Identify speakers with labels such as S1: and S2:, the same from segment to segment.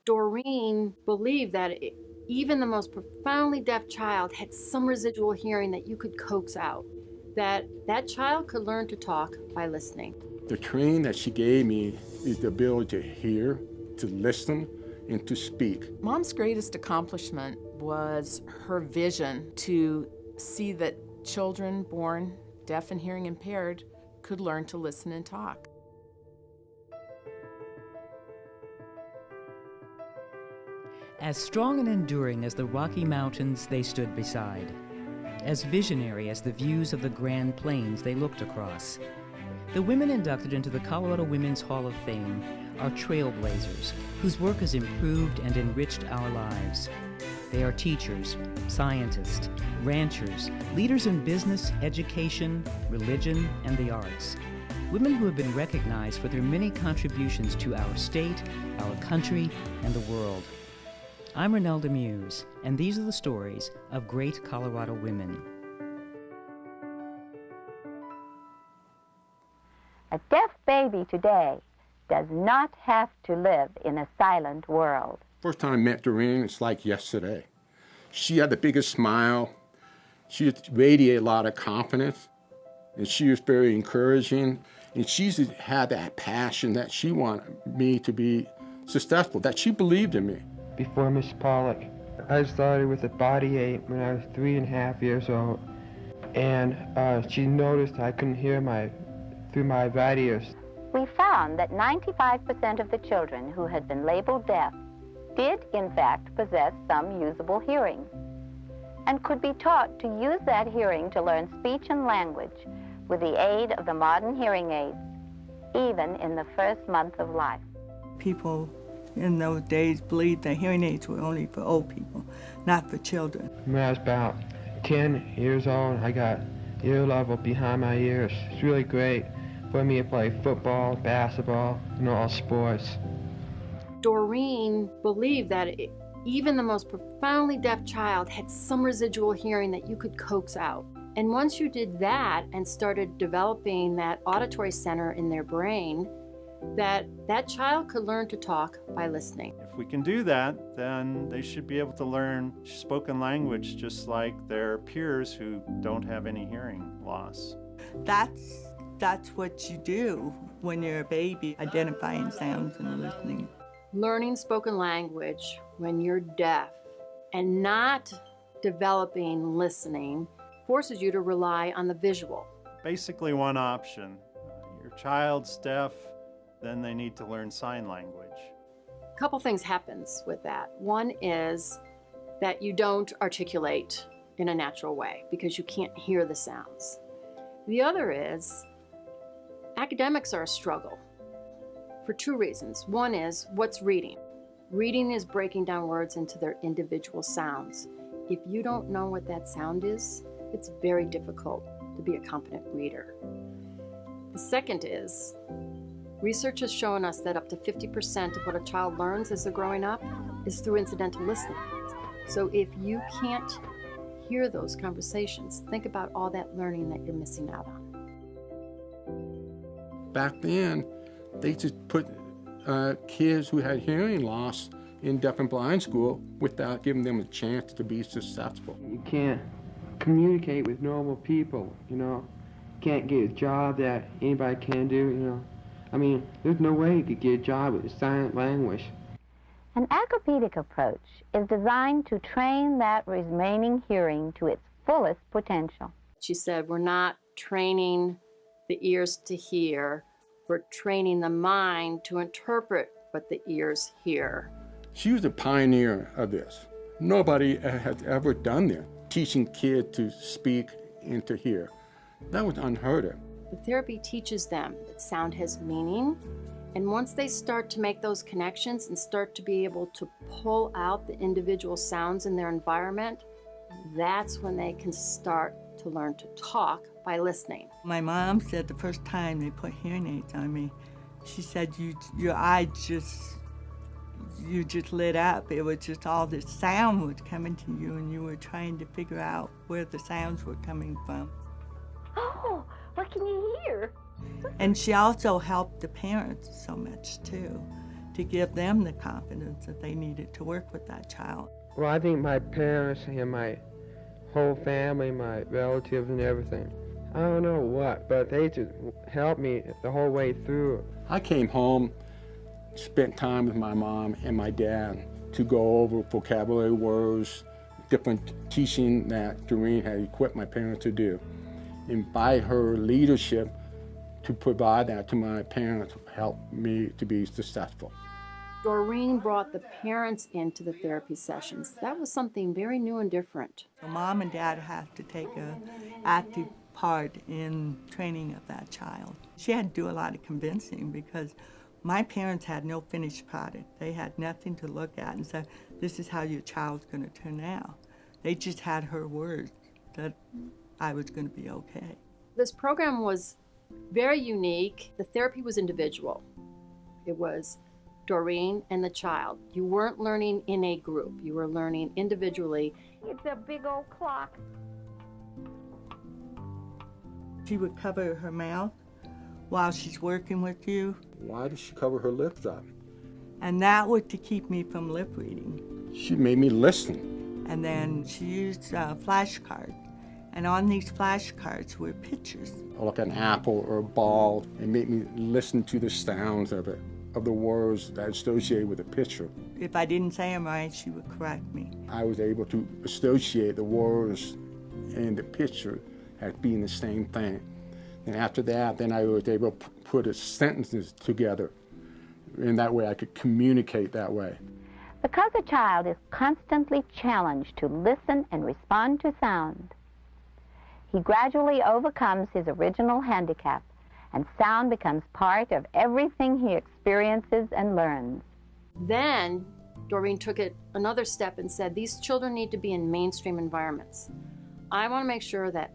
S1: Doreen believed that even the most profoundly deaf child had some residual hearing that you could coax out, that child could learn to talk by listening.
S2: The training that she gave me is the ability to hear, to listen, and to speak.
S3: Mom's greatest accomplishment was her vision to see that children born deaf and hearing impaired could learn to listen and talk.
S4: As strong and enduring as the Rocky Mountains they stood beside, as visionary as the views of the Grand Plains they looked across, the women inducted into the Colorado Women's Hall of Fame are trailblazers whose work has improved and enriched our lives. They are teachers, scientists, ranchers, leaders in business, education, religion, and the arts. Women who have been recognized for their many contributions to our state, our country, and the world. I'm Renelda Muse, and these are the stories of great Colorado women.
S5: A deaf baby today does not have to live in a silent world.
S2: First time I met Doreen, it's like yesterday. She had the biggest smile. She radiated a lot of confidence, and she was very encouraging. And she had that passion that she wanted me to be successful, that she believed in me.
S6: Before Miss Pollack, I started with a body ache when I was 3.5 years old, and she noticed I couldn't hear through my radios.
S5: We found that 95% of the children who had been labeled deaf did in fact possess some usable hearing and could be taught to use that hearing to learn speech and language with the aid of the modern hearing aids, even in the first month of life.
S7: People in those days believed that hearing aids were only for old people, not for children.
S6: When I was about 10 years old, I got ear level behind my ears. It's really great for me to play football, basketball, and all sports.
S1: Doreen believed that even the most profoundly deaf child had some residual hearing that you could coax out. And once you did that and started developing that auditory center in their brain, that child could learn to talk by listening.
S8: If we can do that, then they should be able to learn spoken language just like their peers who don't have any hearing loss.
S7: That's what you do when you're a baby, identifying sounds and listening.
S1: Learning spoken language when you're deaf and not developing listening forces you to rely on the visual.
S8: Basically one option. Your child's deaf, then they need to learn sign language.
S1: A couple things happens with that. One is that you don't articulate in a natural way because you can't hear the sounds. The other is academics are a struggle for two reasons. One is, what's reading? Reading is breaking down words into their individual sounds. If you don't know what that sound is, it's very difficult to be a competent reader. The second is, research has shown us that up to 50% of what a child learns as they're growing up is through incidental listening. So if you can't hear those conversations, think about all that learning that you're missing out on.
S2: Back then, they just put kids who had hearing loss in deaf and blind school without giving them a chance to be successful.
S6: You can't communicate with normal people, You can't get a job that anybody can do, I mean, there's no way you could get a job with silent language.
S5: An acopedic approach is designed to train that remaining hearing to its fullest potential.
S1: She said, we're not training the ears to hear, we're training the mind to interpret what the ears hear.
S2: She was a pioneer of this. Nobody had ever done this, teaching kids to speak and to hear. That was unheard of.
S1: The therapy teaches them that sound has meaning, and once they start to make those connections and start to be able to pull out the individual sounds in their environment, that's when they can start to learn to talk by listening.
S7: My mom said the first time they put hearing aids on me, she said your eyes just lit up. It was just all this sound was coming to you and you were trying to figure out where the sounds were coming from.
S5: Oh, what can you hear?
S7: And she also helped the parents so much too, to give them the confidence that they needed to work with that child.
S6: Well, I think my parents and my whole family, my relatives and everything, I don't know what, but they just helped me the whole way through.
S2: I came home, spent time with my mom and my dad to go over vocabulary words, different teaching that Doreen had equipped my parents to do. And by her leadership to provide that to my parents helped me to be successful.
S1: Doreen brought the parents into the therapy sessions. That was something very new and different.
S7: So Mom and Dad have to take an active part in training of that child. She had to do a lot of convincing because my parents had no finished product. They had nothing to look at and say, this is how your child's going to turn out. They just had her word that I was going to be okay.
S1: This program was very unique. The therapy was individual. It was Doreen and the child. You weren't learning in a group. You were learning individually.
S5: It's a big old clock.
S7: She would cover her mouth while she's working with you,
S2: Why does she cover her lips up?
S7: and that was to keep me from lip reading.
S2: She made me listen.
S7: And then she used flashcards, and on these flashcards were pictures.
S2: Like an apple or a ball, and made me listen to the sounds of it, of the words that associated with the picture.
S7: If I didn't say them right, she would correct me.
S2: I was able to associate the words and the picture as being the same thing. And after that, then I was able to put sentences together. And that way I could communicate that way.
S5: Because a child is constantly challenged to listen and respond to sound, he gradually overcomes his original handicap, and sound becomes part of everything he experiences and learns.
S1: Then Doreen took it another step and said, these children need to be in mainstream environments. I want to make sure that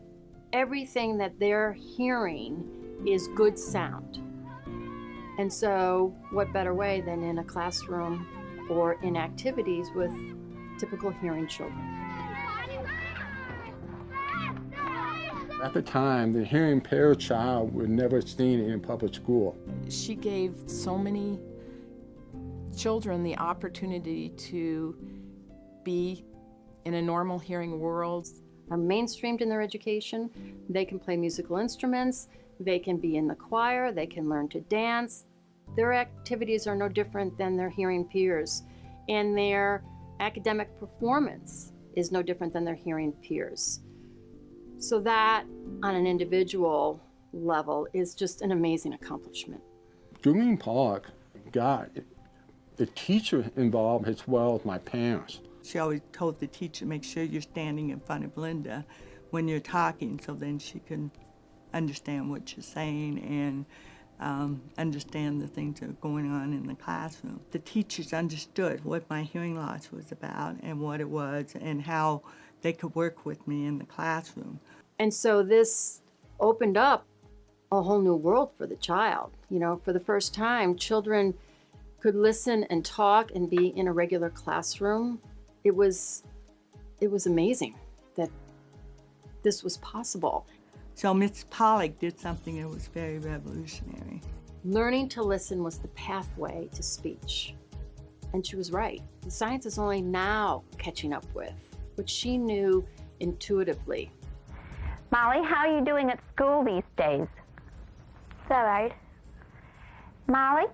S1: everything that they're hearing is good sound. And so what better way than in a classroom or in activities with typical hearing children.
S2: At the time, the hearing impaired child was never seen in public school.
S3: She gave so many children the opportunity to be in a normal hearing world.
S1: Are mainstreamed in their education. They can play musical instruments, they can be in the choir, they can learn to dance. Their activities are no different than their hearing peers, and their academic performance is no different than their hearing peers. So that, on an individual level, is just an amazing accomplishment.
S2: Doreen Pollack got the teacher involved as well as my parents.
S7: She always told the teacher, make sure you're standing in front of Linda when you're talking, so then she can understand what you're saying and understand the things that are going on in the classroom. The teachers understood what my hearing loss was about and what it was and how they could work with me in the classroom.
S1: And so this opened up a whole new world for the child. You know, for the first time, children could listen and talk and be in a regular classroom. It was amazing that this was possible.
S7: So Miss Pollack did something that was very revolutionary.
S1: Learning to listen was the pathway to speech. And she was right. The science is only now catching up with what she knew intuitively.
S5: Molly, how are you doing at school these days?
S9: It's all right.
S5: Molly,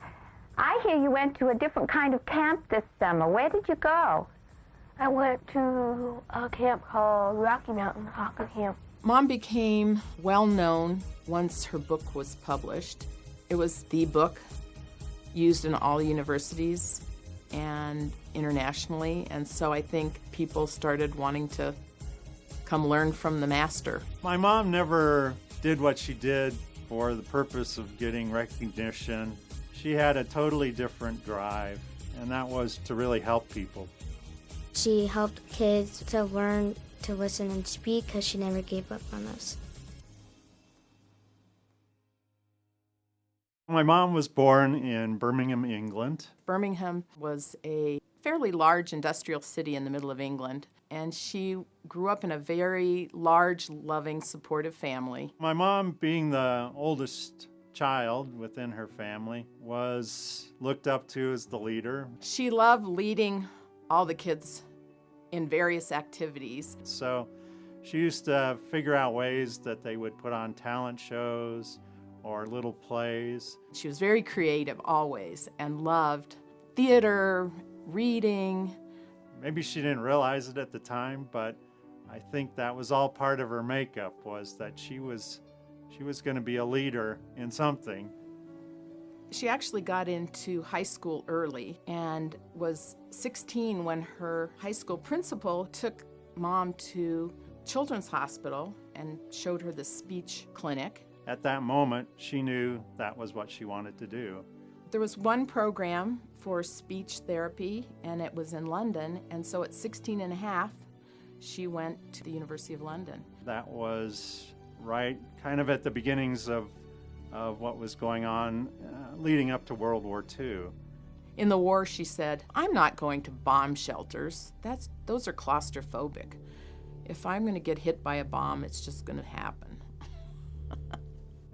S5: I hear you went to a different kind of camp this summer. Where did you go?
S9: I went to a camp called Rocky Mountain Soccer Camp.
S3: Mom became well known once her book was published. It was the book used in all universities and internationally, and so I think people started wanting to come learn from the master.
S8: My mom never did what she did for the purpose of getting recognition. She had a totally different drive, and that was to really help people.
S9: She helped kids to learn to listen and speak because she never gave up on us.
S8: My mom was born in Birmingham, England.
S3: Birmingham was a fairly large industrial city in the middle of England, and she grew up in a very large, loving, supportive family.
S8: My mom, being the oldest child within her family was looked up to as the leader.
S3: She loved leading all the kids in various activities.
S8: So she used to figure out ways that they would put on talent shows or little plays.
S3: She was very creative always and loved theater, reading.
S8: Maybe she didn't realize it at the time, but I think that was all part of her makeup, was that she was going to be a leader in something.
S3: She actually got into high school early and was 16 when her high school principal took Mom to Children's Hospital and showed her the speech clinic.
S8: At that moment, she knew that was what she wanted to do.
S3: There was one program for speech therapy, and it was in London, and so at 16 and a half, she went to the University of London.
S8: That was right kind of at the beginnings of what was going on leading up to World War II.
S3: In the war, she said, "I'm not going to bomb shelters. Those are claustrophobic. If I'm going to get hit by a bomb, it's just going to happen."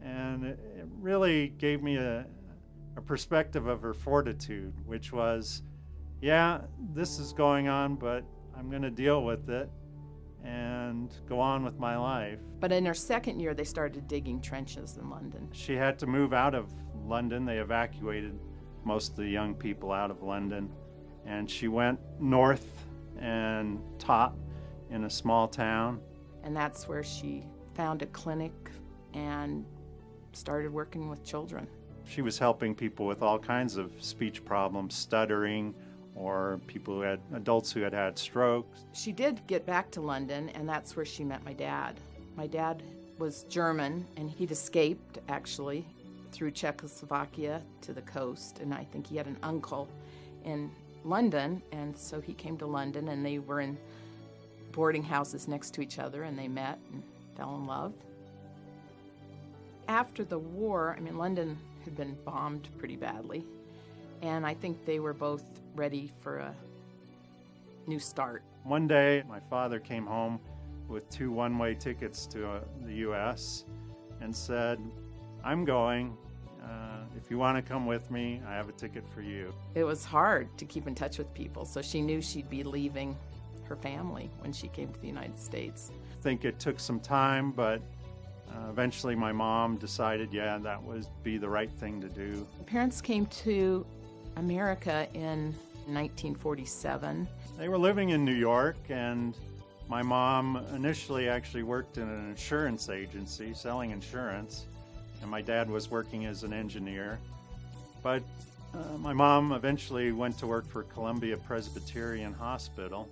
S8: And it really gave me a perspective of her fortitude, which was, yeah, this is going on, but I'm going to deal with it and go on with my life.
S3: But in her second year, they started digging trenches in London.
S8: She had to move out of London. They evacuated most of the young people out of London. And she went north and taught in a small town.
S3: And that's where she found a clinic and started working with children.
S8: She was helping people with all kinds of speech problems, stuttering, or adults who had had strokes.
S3: She did get back to London, and that's where she met my dad. My dad was German, and he'd escaped, actually, through Czechoslovakia to the coast, and I think he had an uncle in London, and so he came to London, and they were in boarding houses next to each other, and they met and fell in love. After the war, London had been bombed pretty badly, and I think they were both ready for a new start.
S8: One day, my father came home with 2 one-way tickets to the U.S. and said, "I'm going. If you want to come with me, I have a ticket for you."
S3: It was hard to keep in touch with people, so she knew she'd be leaving her family when she came to the United States.
S8: I think it took some time, but eventually my mom decided, yeah, that would be the right thing to do.
S3: My parents came to America in 1947.
S8: They were living in New York, and my mom initially actually worked in an insurance agency selling insurance, and my dad was working as an engineer. But my mom eventually went to work for Columbia Presbyterian Hospital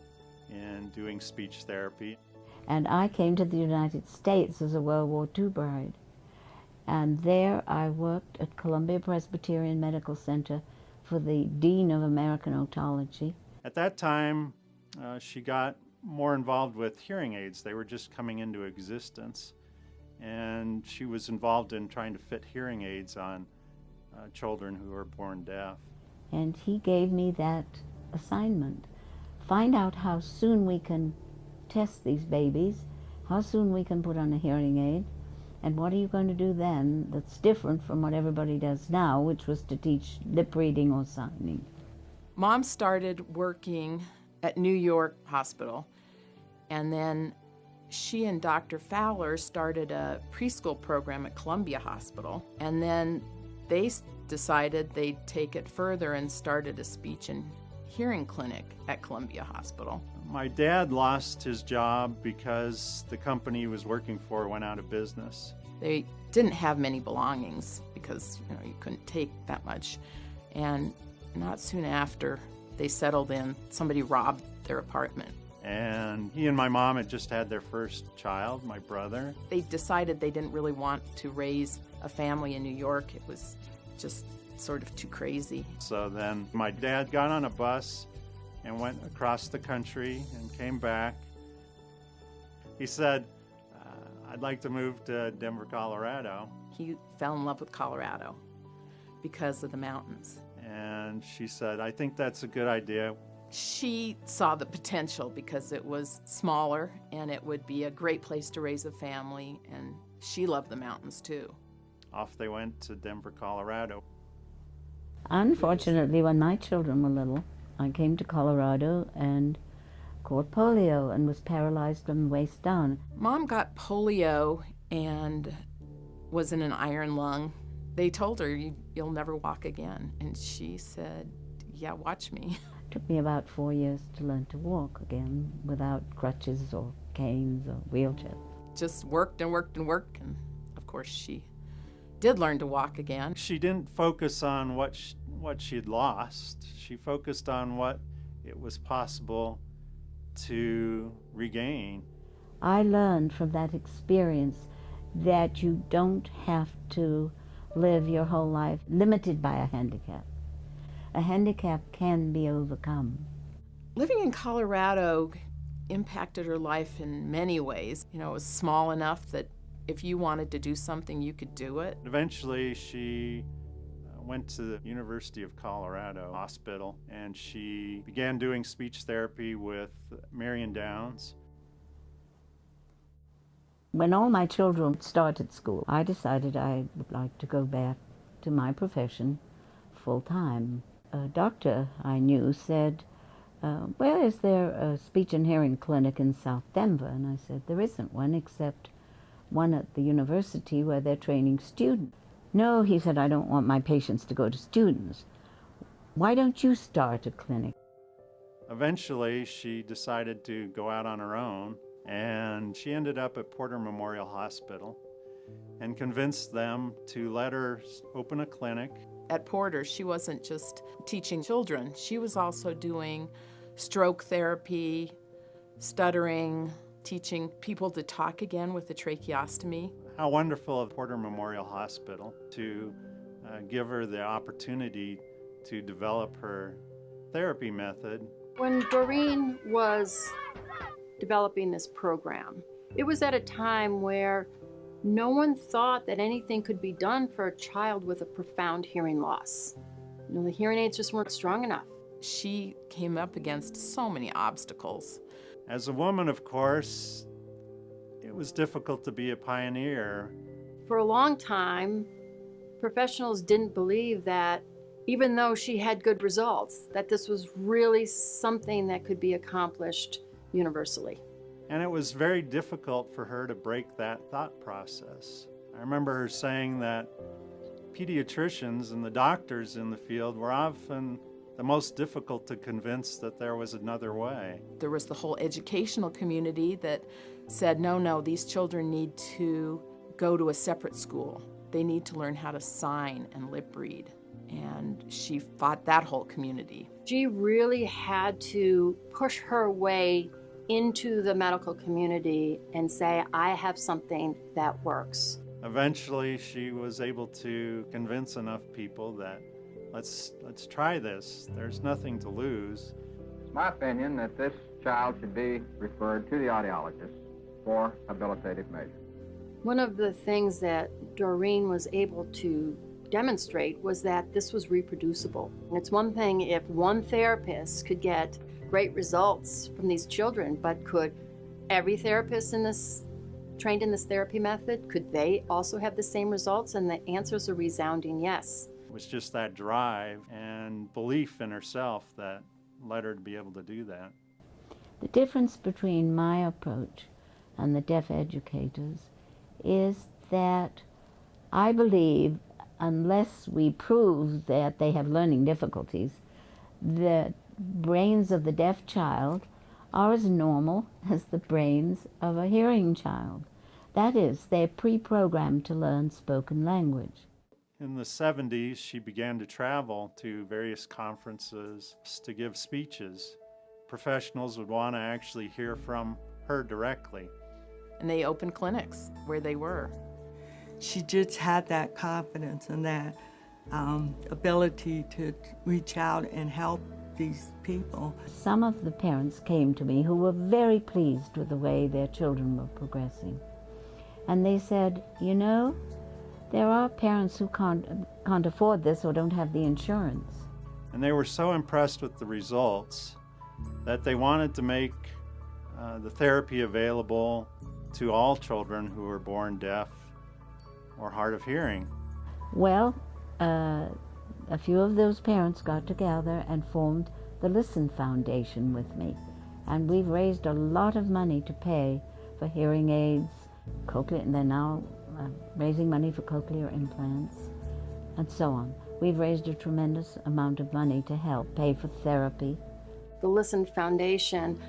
S8: in doing speech therapy.
S10: And I came to the United States as a World War II bride. And there I worked at Columbia Presbyterian Medical Center for the Dean of American Otology.
S8: At that time, she got more involved with hearing aids. They were just coming into existence. And she was involved in trying to fit hearing aids on children who were born deaf.
S10: And he gave me that assignment. Find out how soon we can test these babies, how soon we can put on a hearing aid, and what are you going to do then that's different from what everybody does now, which was to teach lip reading or signing.
S3: Mom started working at New York Hospital, and then she and Dr. Fowler started a preschool program at Columbia Hospital, and then they decided they'd take it further and started a speech and hearing clinic at Columbia Hospital.
S8: My dad lost his job because the company he was working for went out of business.
S3: They didn't have many belongings because you couldn't take that much. And not soon after they settled in, somebody robbed their apartment.
S8: And he and my mom had just had their first child, my brother.
S3: They decided they didn't really want to raise a family in New York. It was just sort of too crazy.
S8: So then my dad got on a bus and went across the country and came back. He said, "I'd like to move to Denver, Colorado."
S3: He fell in love with Colorado because of the mountains.
S8: And she said, "I think that's a good idea."
S3: She saw the potential because it was smaller and it would be a great place to raise a family, and she loved the mountains too.
S8: off they went to Denver, Colorado.
S10: Unfortunately, when my children were little, I came to Colorado and caught polio and was paralyzed from the waist down.
S3: Mom got polio and was in an iron lung. They told her, you'll never walk again. And she said, yeah, watch me.
S10: It took me about 4 years to learn to walk again without crutches or canes or wheelchairs.
S3: Just worked and worked and worked. And of course, she did learn to walk again.
S8: She didn't focus on what she'd lost. She focused on what it was possible to regain.
S10: I learned from that experience that you don't have to live your whole life limited by a handicap. A handicap can be overcome.
S3: Living in Colorado impacted her life in many ways. You know, it was small enough that if you wanted to do something, you could do it.
S8: Eventually, she went to the University of Colorado Hospital, and she began doing speech therapy with Marion Downs.
S10: When all my children started school, I decided I would like to go back to my profession full time. A doctor I knew said, well, is there a speech and hearing clinic in South Denver? And I said, there isn't one except one at the university where they're training students. No, he said, I don't want my patients to go to students. Why don't you start a clinic?
S8: Eventually, she decided to go out on her own, and she ended up at Porter Memorial Hospital and convinced them to let her open a clinic.
S3: At Porter, she wasn't just teaching children. She was also doing stroke therapy, stuttering, teaching people to talk again with the tracheostomy.
S8: How wonderful of Porter Memorial Hospital to give her the opportunity to develop her therapy method.
S1: When Doreen was developing this program, it was at a time where no one thought that anything could be done for a child with a profound hearing loss. You know, the hearing aids just weren't strong enough.
S3: She came up against so many obstacles.
S8: As a woman, of course, it was difficult to be a pioneer.
S1: For a long time, professionals didn't believe that even though she had good results, that this was really something that could be accomplished universally.
S8: And it was very difficult for her to break that thought process. I remember her saying that pediatricians and the doctors in the field were often the most difficult to convince that there was another way.
S3: There was the whole educational community that said, no, these children need to go to a separate school. They need to learn how to sign and lip read. And she fought that whole community.
S1: She really had to push her way into the medical community and say, I have something that works.
S8: Eventually, she was able to convince enough people that let's try this. There's nothing to lose.
S11: It's my opinion that this child should be referred to the audiologist for habilitative measures.
S1: One of the things that Doreen was able to demonstrate was that this was reproducible. And it's one thing if one therapist could get great results from these children, but could every therapist trained in this therapy method, could they also have the same results? And the answer is a resounding yes.
S8: It was just that drive and belief in herself that led her to be able to do that.
S10: The difference between my approach and the deaf educators is that I believe unless we prove that they have learning difficulties, the brains of the deaf child are as normal as the brains of a hearing child. That is, they're pre-programmed to learn spoken language.
S8: In the 70s, she began to travel to various conferences to give speeches. Professionals would want to actually hear from her directly.
S3: And they opened clinics where they were.
S7: She just had that confidence and that ability to reach out and help these people.
S10: Some of the parents came to me who were very pleased with the way their children were progressing. And they said, you know, there are parents who can't afford this or don't have the insurance.
S8: And they were so impressed with the results that they wanted to make the therapy available to all children who were born deaf or hard of hearing.
S10: Well, a few of those parents got together and formed the Listen Foundation with me. And we've raised a lot of money to pay for hearing aids, and they're now raising money for cochlear implants, and so on. We've raised a tremendous amount of money to help pay for therapy.
S1: The Listen Foundation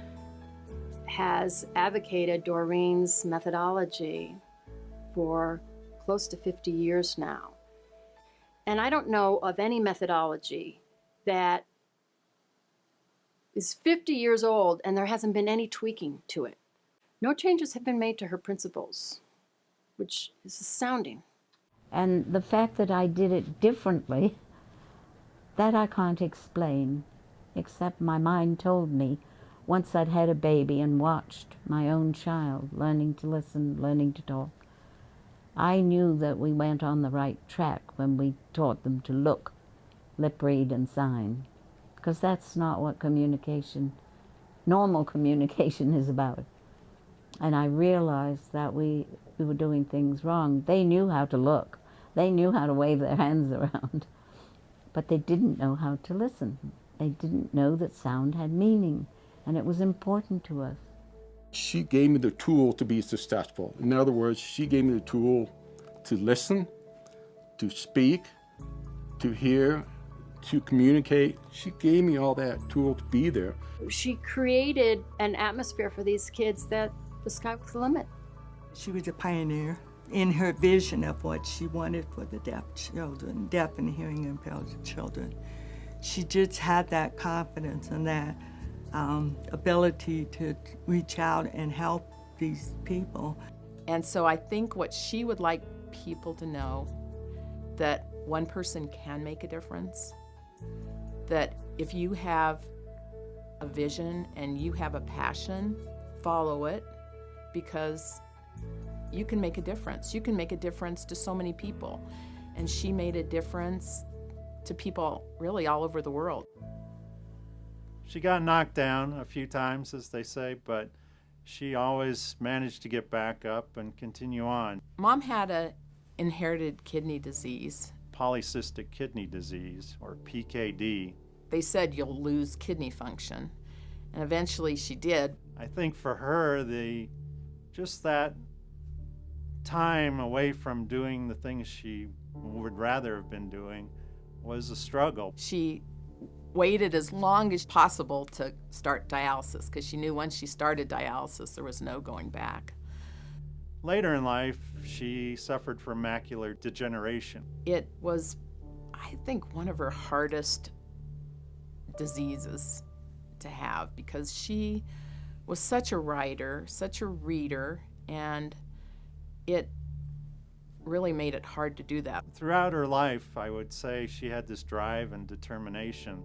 S1: has advocated Doreen's methodology for close to 50 years now. And I don't know of any methodology that is 50 years old and there hasn't been any tweaking to it. No changes have been made to her principles, which is astounding.
S10: And the fact that I did it differently, that I can't explain, except my mind told me once I'd had a baby and watched my own child learning to listen, learning to talk. I knew that we went on the right track when we taught them to look, lip read, and sign, because that's not what normal communication is about. And I realized that we were doing things wrong. They knew how to look. They knew how to wave their hands around, but they didn't know how to listen. They didn't know that sound had meaning, and it was important to us.
S2: She gave me the tool to be successful. In other words, she gave me the tool to listen, to speak, to hear, to communicate. She gave me all that tool to be there.
S1: She created an atmosphere for these kids that the sky was the limit.
S7: She was a pioneer in her vision of what she wanted for the deaf children, deaf and hearing impaired children. She just had that confidence and that ability to reach out and help these people.
S3: And so I think what she would like people to know, that one person can make a difference, that if you have a vision and you have a passion, follow it, because you can make a difference. You can make a difference to so many people. And she made a difference to people really all over the world.
S8: She got knocked down a few times, as they say, but she always managed to get back up and continue on.
S3: Mom had an inherited kidney disease.
S8: Polycystic kidney disease, or PKD.
S3: They said you'll lose kidney function, and eventually she did.
S8: I think for her, just that time away from doing the things she would rather have been doing was a struggle.
S3: She waited as long as possible to start dialysis because she knew once she started dialysis there was no going back.
S8: Later in life, she suffered from macular degeneration.
S3: It was, I think, one of her hardest diseases to have because she was such a writer, such a reader, and it really made it hard to do that.
S8: Throughout her life, I would say she had this drive and determination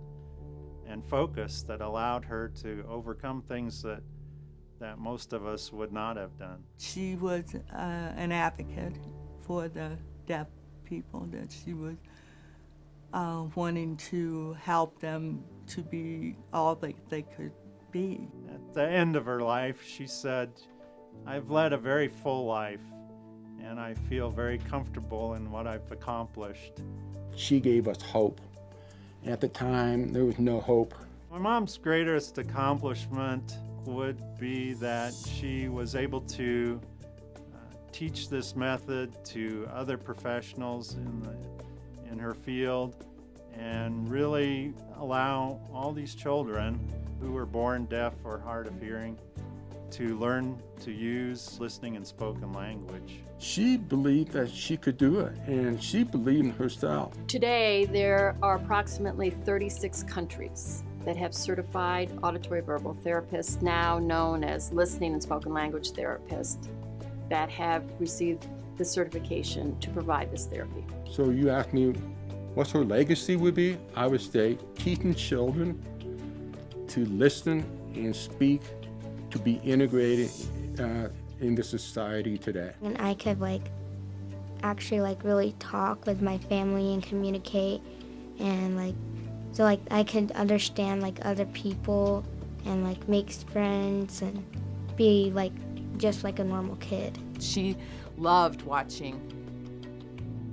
S8: and focus that allowed her to overcome things that most of us would not have done.
S7: She was an advocate for the deaf people, that she was wanting to help them to be all they could be.
S8: At the end of her life, she said, "I've led a very full life, and I feel very comfortable in what I've accomplished."
S2: She gave us hope. At the time, there was no hope.
S8: My mom's greatest accomplishment would be that she was able to teach this method to other professionals in her field and really allow all these children who were born deaf or hard of hearing to learn to use listening and spoken language.
S2: She believed that she could do it, and she believed in herself.
S1: Today, there are approximately 36 countries that have certified auditory verbal therapists, now known as listening and spoken language therapists, that have received the certification to provide this therapy.
S2: So you asked me what her legacy would be? I would say teaching children to listen and speak, to be integrated into society today.
S9: And I could actually really talk with my family and communicate, and so I could understand other people and make friends and be just like a normal kid.
S3: She loved watching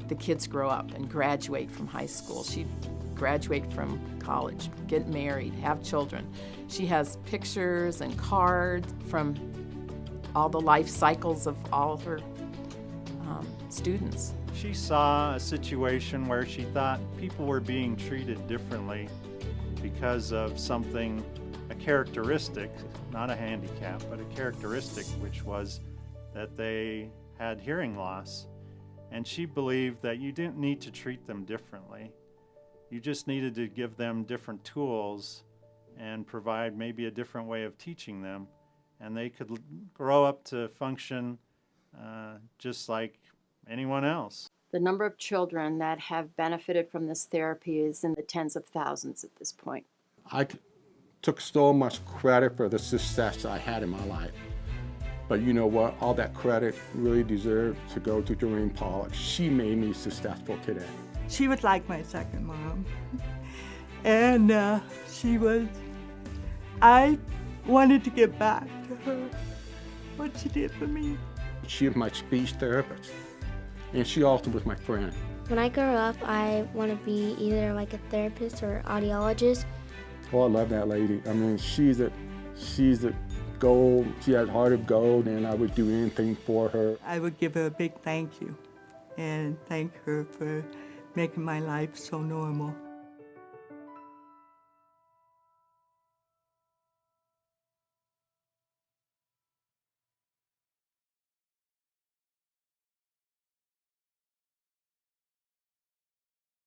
S3: the kids grow up and graduate from high school. She'd graduate from college, get married, have children. She has pictures and cards from all the life cycles of all of her students.
S8: She saw a situation where she thought people were being treated differently because of something, a characteristic, not a handicap, but a characteristic, which was that they had hearing loss. And she believed that you didn't need to treat them differently. You just needed to give them different tools and provide maybe a different way of teaching them, and they could grow up to function just like anyone else.
S1: The number of children that have benefited from this therapy is in the tens of thousands at this point.
S2: I took so much credit for the success I had in my life. But you know what? All that credit really deserved to go to Doreen Pollack. She made me successful today.
S7: She was like my second mom. And I wanted to get back to her, what she did for me.
S2: She was my speech therapist, and she also was my friend.
S9: When I grow up, I want to be either like a therapist or audiologist.
S2: Oh, I love that lady. I mean, she's a gold. She has a heart of gold, and I would do anything for her.
S7: I would give her a big thank you and thank her for making my life so normal.